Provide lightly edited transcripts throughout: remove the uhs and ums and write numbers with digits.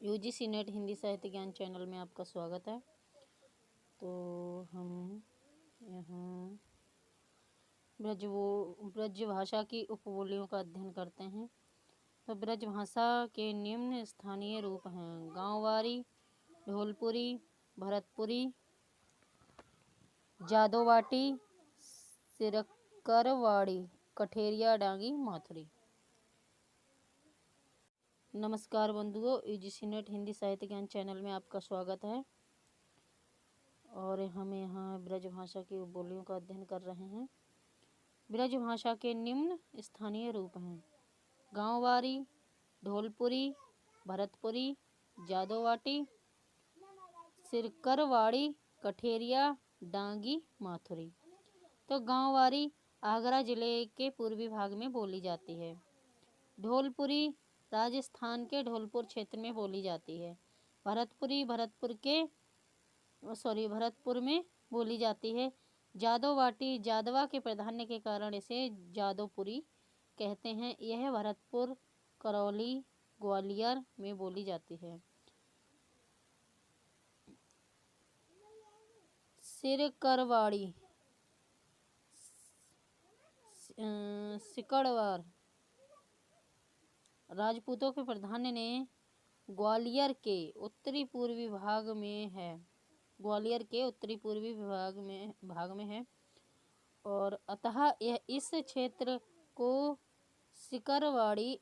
UGC net Hindi साहित्य ज्ञान channel में आपका स्वागत है। तो हम यहाँ ब्रज भाषा की उपबोलियों का अध्ययन करते हैं। तो ब्रज भाषा के निम्न स्थानीय रूप हैं: गांववारी, ढोलपुरी, भरतपुरी, जादोवाटी, सिरकरवाड़ी, कठेरिया, डांगी, माथुरी। नमस्कार बंधुओं, यूजीसी नेट हिंदी साहित्य ज्ञान चैनल में आपका स्वागत है। और हम यहाँ ब्रज भाषा की बोलियों का अध्ययन कर रहे हैं। ब्रज भाषा के निम्न स्थानीय रूप हैं: गांववारी, ढोलपुरी, भरतपुरी, जादोवाटी, सिरकरवाड़ी, कठेरिया, डांगी, माथुरी। तो गांववारी आगरा जिले के पूर्वी भाग में बोली जाती है। ढोलपुरी राजस्थान के ढोलपुर क्षेत्र में बोली जाती है। भरतपुरी भरतपुर में बोली जाती है। जादोवाटी जादवा के प्राधान्य के कारण इसे जादोपुरी कहते हैं। यह भरतपुर, करौली, ग्वालियर में बोली जाती है। सिरकरवाड़ी सिकड़वार राजपूतों के प्राधान्य ने ग्वालियर के उत्तरी पूर्वी भाग में है और अतः यह इस क्षेत्र को सिकरवाड़ी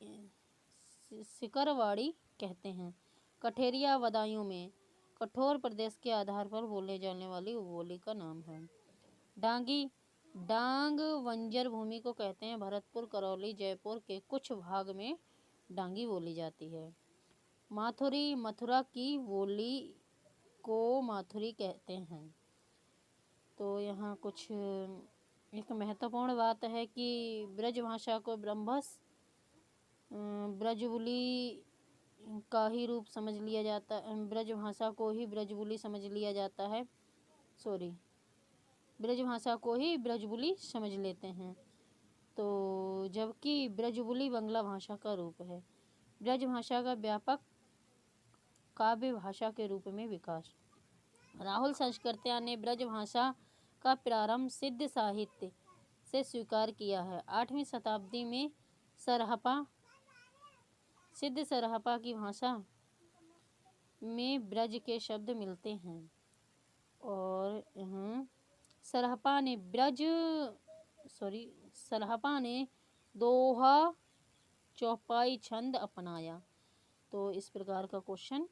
कहते हैं। कठेरिया बदायूं में कठोर प्रदेश के आधार पर बोले जाने वाली बोली का नाम है। डांगी डांग बंजर भूमि को कहते हैं। भरतपुर, करौली, जयपुर के कुछ भाग में डांगी बोली जाती है। माथुरी मथुरा की बोली को माथुरी कहते हैं। तो यहाँ कुछ एक महत्वपूर्ण बात है कि ब्रज भाषा को ब्रजबुली का ही रूप समझ लिया जाता है। ब्रज भाषा को ही ब्रजबुली समझ लेते हैं। तो जबकि ब्रजबुली बांग्ला भाषा का रूप है। ब्रज भाषा का व्यापक काव्य भाषा के रूप में विकास। राहुल संस्कृत्या ने ब्रज भाषा का प्रारंभ सिद्ध साहित्य से स्वीकार किया है। 8वीं शताब्दी में सिद्ध सरहपा की भाषा में ब्रज के शब्द मिलते हैं और सरहपा ने दोहा चौपाई छंद अपनाया। तो इस प्रकार का क्वेश्चन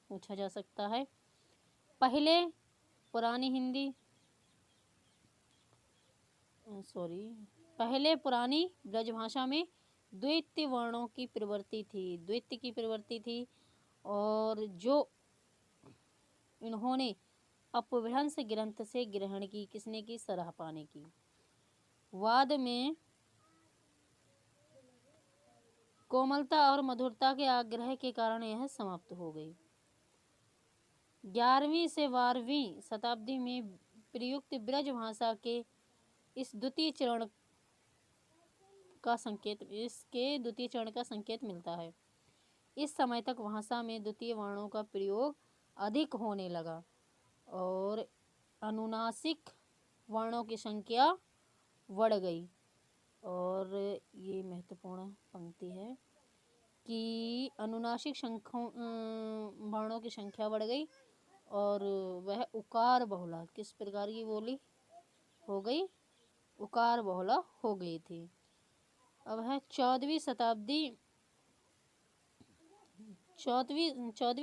पूछा जा सकता है। पहले पुरानी ब्रज भाषा में द्वितीय वर्णों की प्रवृत्ति थी और जो इन्होंने अपभ्रंश ग्रंथ से ग्रहण की। किसने की? सरहपा ने की। बाद में कोमलता और मधुरता के आग्रह के कारण यह समाप्त हो गई। 11वीं से 12वीं शताब्दी में प्रयुक्त ब्रज भाषा के इसके द्वितीय चरण का संकेत मिलता है। इस समय तक भाषा में द्वितीय वर्णों का प्रयोग अधिक होने लगा और अनुनासिक वर्णों की संख्या बढ़ गई। और ये महत्वपूर्ण पंक्ति है कि अनुनासिक वर्णों की संख्या बढ़ गई और वह उकार बहुला किस प्रकार की बोली हो गई? उकार बहुला हो गई थी। अब है 14वीं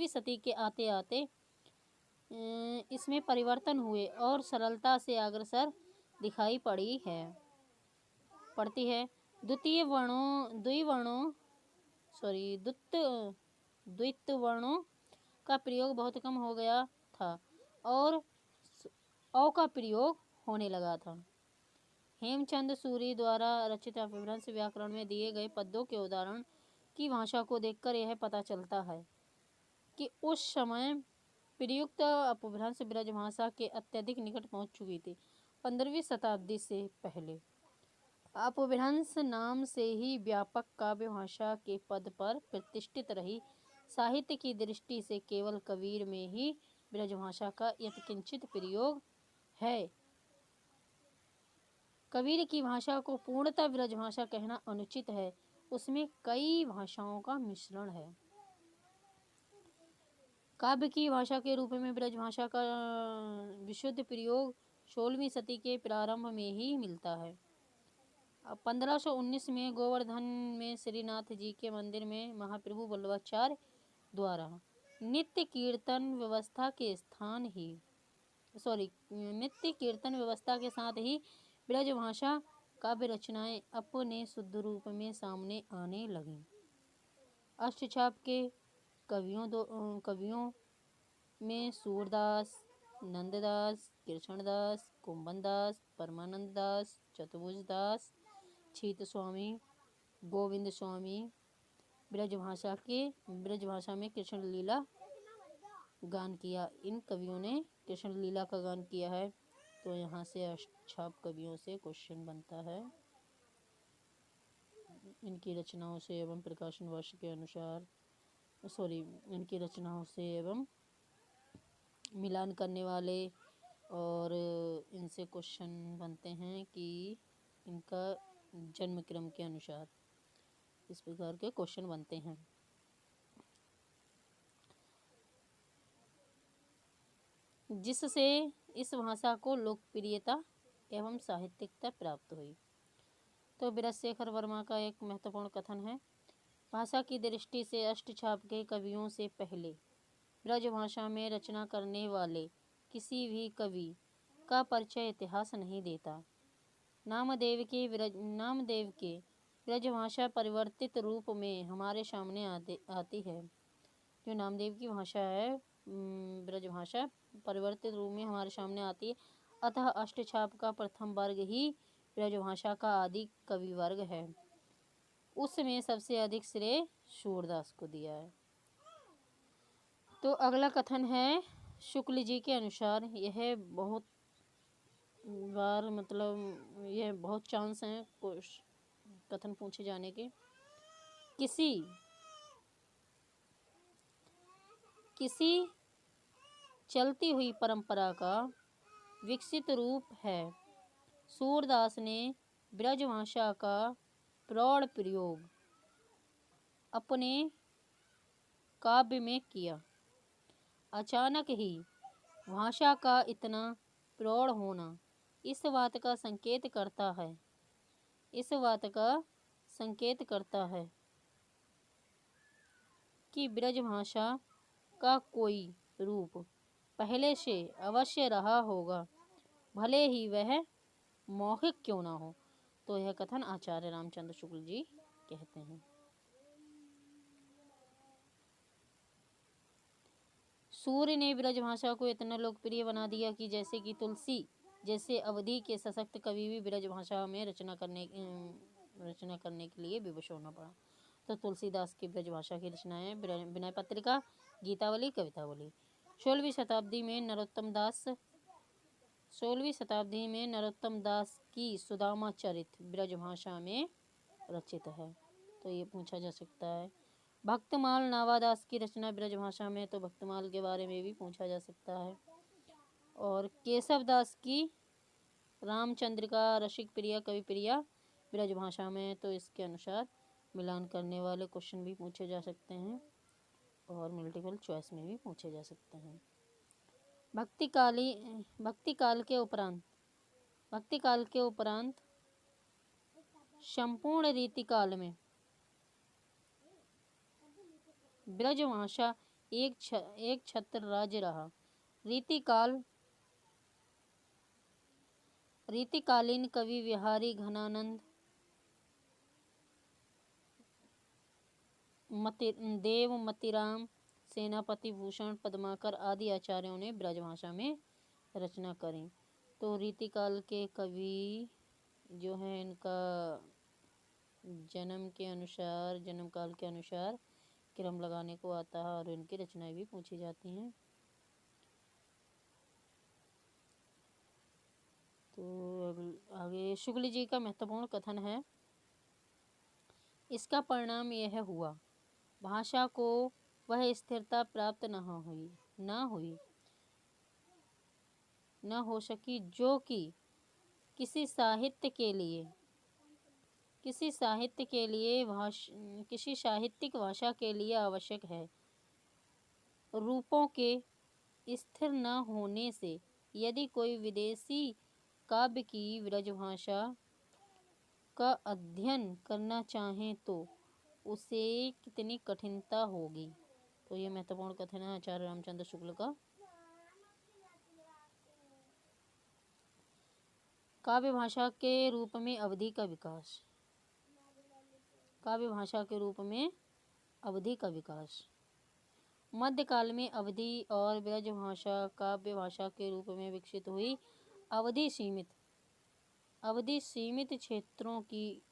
सदी के आते आते इसमें परिवर्तन हुए और सरलता से अग्रसर दिखाई पड़ती है। द्वितीय वर्णों का प्रयोग बहुत कम हो गया था और औ का प्रयोग होने लगा था। हेमचंद सूरी द्वारा रचित अपभ्रंश व्याकरण में दिए गए पदों के उदाहरण की भाषा को देखकर यह पता चलता है कि उस समय प्रयुक्त अपभ्रंश ब्रज भाषा के अत्यधिक निकट पहुंच चुकी थी। 15वीं शताब्दी से पहले अपभ्रंश नाम से ही व्यापक काव्य भाषा के पद पर प्रतिष्ठित रही। साहित्य की दृष्टि से केवल कबीर में ही ब्रजभाषा का यत्किंचित प्रयोग है। कबीर की भाषा को पूर्णतः ब्रजभाषा कहना अनुचित है, उसमें कई भाषाओं का मिश्रण है। काव्य की भाषा के रूप में ब्रजभाषा का विशुद्ध प्रयोग 16वीं सदी के प्रारंभ में ही मिलता है। 1519 में गोवर्धन में श्रीनाथ जी के मंदिर में महाप्रभु वल्लभाचार्य द्वारा नित्य कीर्तन व्यवस्था के साथ ही ब्रजभाषा काव्य रचनाएं अपने शुद्ध रूप में सामने आने लगीं। अष्टछाप के कवियों में सूरदास, नंददास, कृष्णदास, कुंभनदास, परमानंद दास, चतुर्भुज दास, छीत स्वामी, गोविंद स्वामी ब्रजभाषा में कृष्ण लीला गान किया। इन कवियों ने कृष्ण लीला का गान किया है। तो यहाँ से अष्टछाप कवियों से क्वेश्चन बनता है। इनकी रचनाओं से एवं प्रकाशन वर्ष के अनुसार इनकी रचनाओं से एवं मिलान करने वाले और इनसे क्वेश्चन बनते हैं कि इनका जन्म क्रम के अनुसार इस प्रकार के क्वेश्चन बनते हैं। जिससे इस भाषा को लोकप्रियता एवं साहित्यिकता प्राप्त हुई। तो ब्रजशेखर वर्मा का एक महत्वपूर्ण कथन है, भाषा की दृष्टि से अष्टछाप के कवियों से पहले ब्रजभाषा में रचना करने वाले किसी भी कवि का परिचय इतिहास नहीं देता। नामदेव के ब्रजभाषा परिवर्तित रूप में हमारे सामने आती है। जो नामदेव की भाषा है ब्रजभाषा परिवर्तित रूप में हमारे सामने आती है। अतः अष्टछाप का प्रथम वर्ग ही ब्रजभाषा का आदि कवि वर्ग है। उसमें सबसे अधिक श्रेय सूरदास को दिया है। तो अगला कथन है शुक्ल जी के अनुसार, यह बहुत बार यह बहुत चांस हैं कथन पूछे जाने के। किसी चलती हुई परंपरा का विकसित रूप है। सूरदास ने ब्रजभाषा का प्रौढ़ प्रयोग अपने काव्य में किया। अचानक ही भाषा का इतना प्रौढ़ होना इस बात का संकेत करता है कि ब्रजभाषा का कोई रूप पहले से अवश्य रहा होगा, भले ही वह मौखिक क्यों ना हो। तो यह कथन आचार्य रामचंद्र शुक्ल जी कहते हैं। सूर्य ने ब्रजभाषा को इतना लोकप्रिय बना दिया कि जैसे कि तुलसी जैसे अवधि के सशक्त कवि भी ब्रजभाषा में रचना करने के लिए विवश होना पड़ा। तो तुलसीदास की ब्रजभाषा की रचनाएं विनय पत्रिका, गीतावली, कवितावली। 16वीं शताब्दी में नरोत्तम दास की सुदामा चरित ब्रजभाषा में रचित है। तो ये पूछा जा सकता है। भक्तमाल नावादास की रचना ब्रजभाषा में, तो भक्तमाल के बारे में भी पूछा जा सकता है। और केशव दास की रामचंद्रिका रसिक प्रिया कवि प्रिया ब्रजभाषा में, तो इसके अनुसार मिलान करने वाले क्वेश्चन भी पूछे जा सकते हैं और मल्टीपल चॉइस में भी पूछे जा सकते हैं। भक्ति काल के उपरांत संपूर्ण रीतिकाल में ब्रजभाषा एक छत्र राज्य रहा। रीतिकालीन कवि विहारी घनानंद, देव मतिराम, सेनापति भूषण पद्माकर आदि आचार्यों ने ब्रजभाषा में रचना करी। तो रीतिकाल के कवि जो हैं इनका जन्म काल के अनुसार क्रम लगाने को आता है और इनकी रचनाएं भी पूछी जाती हैं। तो आगे शुक्ल जी का महत्वपूर्ण कथन है, इसका परिणाम यह हुआ, भाषा को वह स्थिरता प्राप्त न हो सकी, जो कि किसी साहित्यिक भाषा के लिए आवश्यक है। रूपों के स्थिर न होने से यदि कोई विदेशी काव्य की ब्रजभाषा का अध्ययन करना चाहे तो उसे कितनी कठिनता होगी। तो ये महत्वपूर्ण कथन है आचार्य रामचंद्र शुक्ल का। काव्य भाषा के रूप में अवधि का विकास। काव्य भाषा के रूप में अवधि का विकास। मध्यकाल में अवधि और ब्रजभाषा काव्य भाषा के रूप में विकसित हुई। अवधि सीमित क्षेत्रों की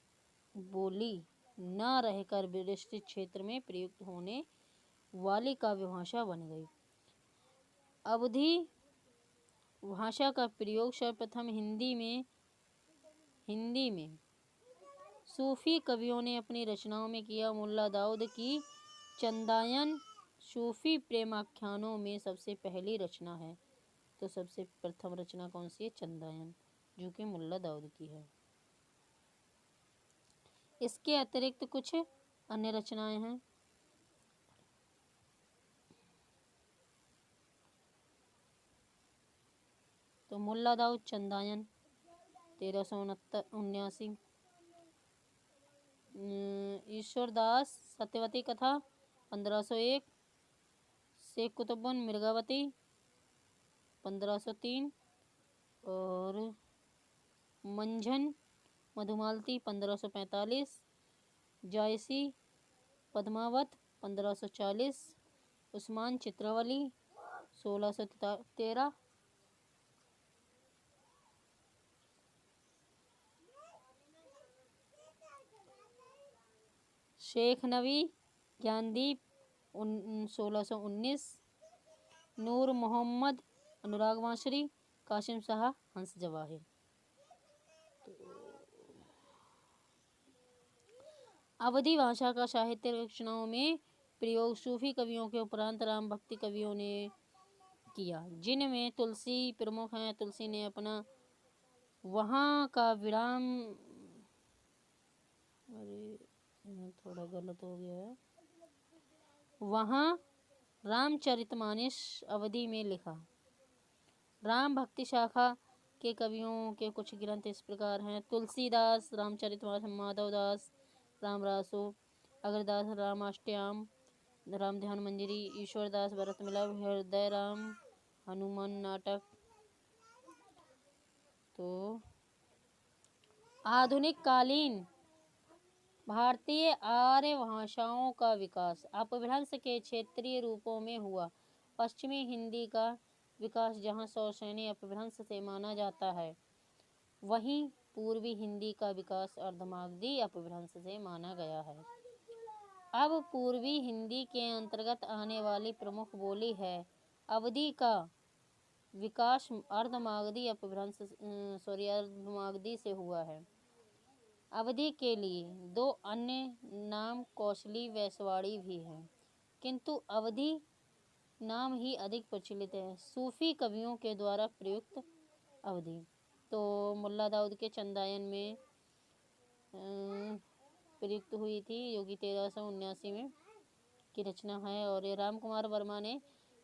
बोली न रहकर विस्तृत क्षेत्र में प्रयुक्त होने वाली काव्य भाषा बन गई। अवधि भाषा का प्रयोग सर्वप्रथम हिंदी में सूफी कवियों ने अपनी रचनाओं में किया। मुल्ला दाऊद की चंदायन सूफी प्रेमाख्यानों में सबसे पहली रचना है। तो सबसे प्रथम रचना कौन सी है? चंदायन, जो कि मुल्ला दाऊद की है। इसके अतिरिक्त कुछ अन्य रचनाएं हैं। तो मुल्ला दाऊद चंदायन 1379, ईश्वरदास सत्यवती कथा 1501, शेख कुतुबुन मिर्गावती 1503 और मंझन मधुमालती 1545, जायसी पद्मावत 1540, उस्मान चित्रावली 1613, शेख नबी ज्ञानदीप 1619, नूर मोहम्मद अनुराग वांसरी, कासिम शाह हंस जवाहिर। अवधी भाषा का साहित्य रचनाओं में प्रयोग सूफी कवियों के उपरांत राम भक्ति कवियों ने किया, जिनमें तुलसी प्रमुख हैं। तुलसी ने अपना वहाँ का विराम, थोड़ा गलत हो गया है, वहाँ रामचरितमानस अवधि में लिखा। राम भक्ति शाखा के कवियों के कुछ ग्रंथ इस प्रकार हैं। तुलसीदास रामचरितमानस, माधवदास रामरासो, अग्रदास रामाष्टयाम, राम ध्यान मंजरी, ईश्वरदास भरत मिलाप, हृदय राम, हनुमान नाटक। तो आधुनिक कालीन भारतीय आर्य भाषाओं का विकास अपभ्रंश के क्षेत्रीय रूपों में हुआ। पश्चिमी हिंदी का विकास जहाँ सौशैनी अपभ्रंश से माना जाता है, वहीं पूर्वी हिंदी का विकास अर्धमागधी अपभ्रंश से माना गया है। अब पूर्वी हिंदी के अंतर्गत आने वाली प्रमुख बोली है। अवधी का विकास अर्धमागधी से हुआ है। अवधि के लिए दो अन्य नाम कौशली वैशवाड़ी भी हैं, किंतु अवधि नाम ही अधिक प्रचलित है सूफी कवियों के द्वारा प्रयुक्त अवधि। तो मुल्ला दाऊद के चंदायन में प्रयुक्त हुई थी, जो कि 1379 में की रचना है। और ये राम कुमार वर्मा ने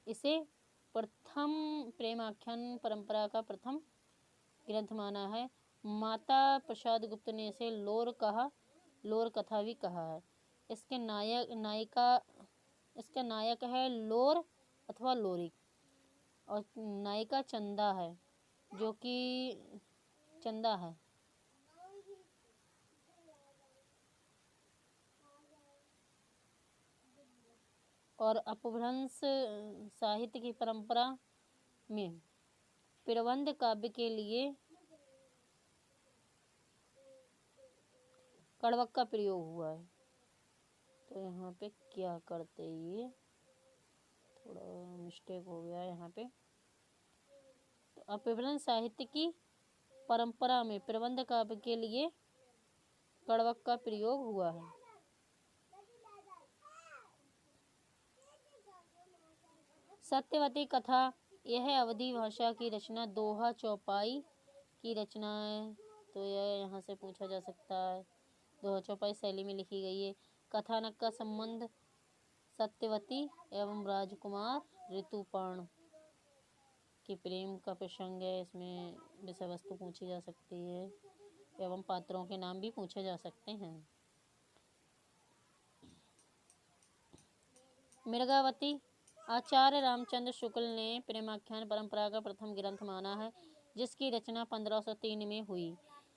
इसे प्रथम प्रेमाख्यान परंपरा का प्रथम ग्रंथ माना है। माता प्रसाद गुप्त ने इसे लोर कथा भी कहा है। इसका नायक है लोर अथवा लोरी, और नायिका चंदा है, जो कि चंदा है। और अपभ्रंश साहित्य की परंपरा में प्रबंध काव्य के लिए कड़वक का प्रयोग हुआ है। तो यहाँ पे क्या करते, ये थोड़ा मिस्टेक हो गया है यहाँ पे। तो अपभ्रंश साहित्य की परंपरा में प्रबंध काव्य के लिए कड़वक का प्रयोग हुआ है। सत्यवती कथा यह अवधी भाषा की रचना दोहा चौपाई की रचना है। तो यह यहाँ से पूछा जा सकता है। दोहा चौपाई शैली में लिखी गई है। कथानक का संबंध सत्यवती एवं राजकुमार ऋतुपर्ण के प्रेम का प्रसंग है। इसमें विषय वस्तु पूछी जा सकती है एवं पात्रों के नाम भी पूछे जा सकते हैं। मृगावती आचार्य रामचंद्र शुक्ल ने प्रेमाख्यान परंपरा का प्रथम ग्रंथ माना है, जिसकी रचना 1503 में हुई।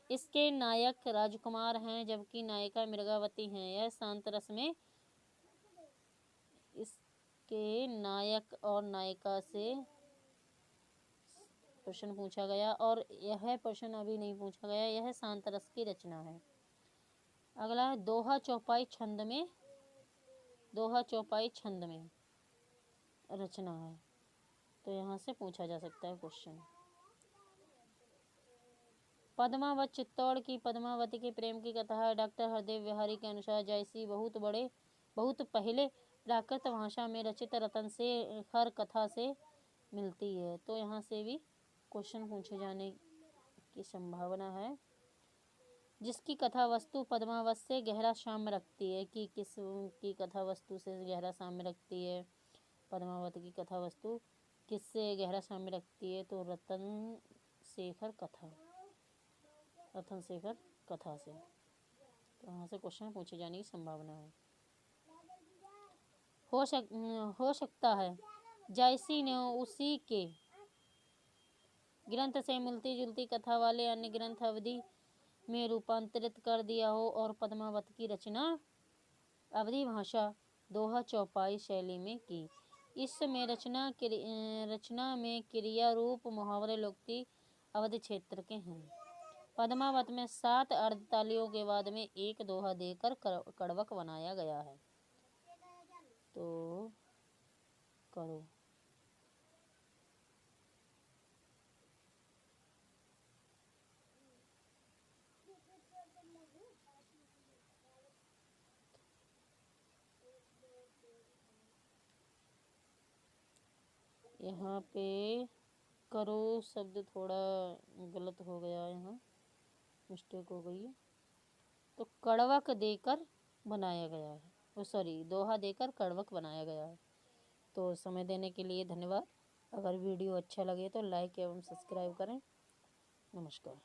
इसके नायक राजकुमार हैं जबकि नायिका मृगावती हैं। यह शांत रस में इसके नायक और नायिका से प्रश्न पूछा गया और यह प्रश्न अभी नहीं पूछा गया। यह शांत रस की रचना है। अगला है दोहा चौपाई छंद में। दोहा चौपाई छंद में रचना है, तो यहाँ से पूछा जा सकता है क्वेश्चन। पद्मावत चित्तौड़ की पद्मावती के प्रेम की कथा है। डॉक्टर हरदेव बिहारी के अनुसार जैसी बहुत पहले प्राकृत भाषा में रचित रतन से हर कथा से मिलती है। तो यहाँ से भी क्वेश्चन पूछे जाने की संभावना है। जिसकी कथा वस्तु पद्मावत से गहरा साम्य रखती है। कि किस की कथा वस्तु से गहरा साम्य रखती है? पद्मावत की कथा वस्तु किससे गहरा साम्य रखती है? तो रतन शेखर कथा से। तो यहाँ से क्वेश्चन पूछे जाने की संभावना है। हो सकता है जायसी ने उसी के ग्रंथ से मिलती जुलती कथा वाले अन्य ग्रंथ अवधि में रूपांतरित कर दिया हो और पद्मावत की रचना अवधी भाषा दोहा चौपाई शैली में की। इसमें रचना में क्रिया रूप मुहावरे लोकोक्ति अवध क्षेत्र के हैं। पद्मावत में 7 अर्धतालियों के बाद में एक दोहा देकर कड़वक बनाया गया है। तो करो। यहाँ पे करो शब्द थोड़ा गलत हो गया, यहाँ मिस्टेक हो गई है। तो कड़वक देकर बनाया गया है, दोहा देकर कड़वक बनाया गया है। तो समय देने के लिए धन्यवाद। अगर वीडियो अच्छा लगे तो लाइक एवं सब्सक्राइब करें। नमस्कार।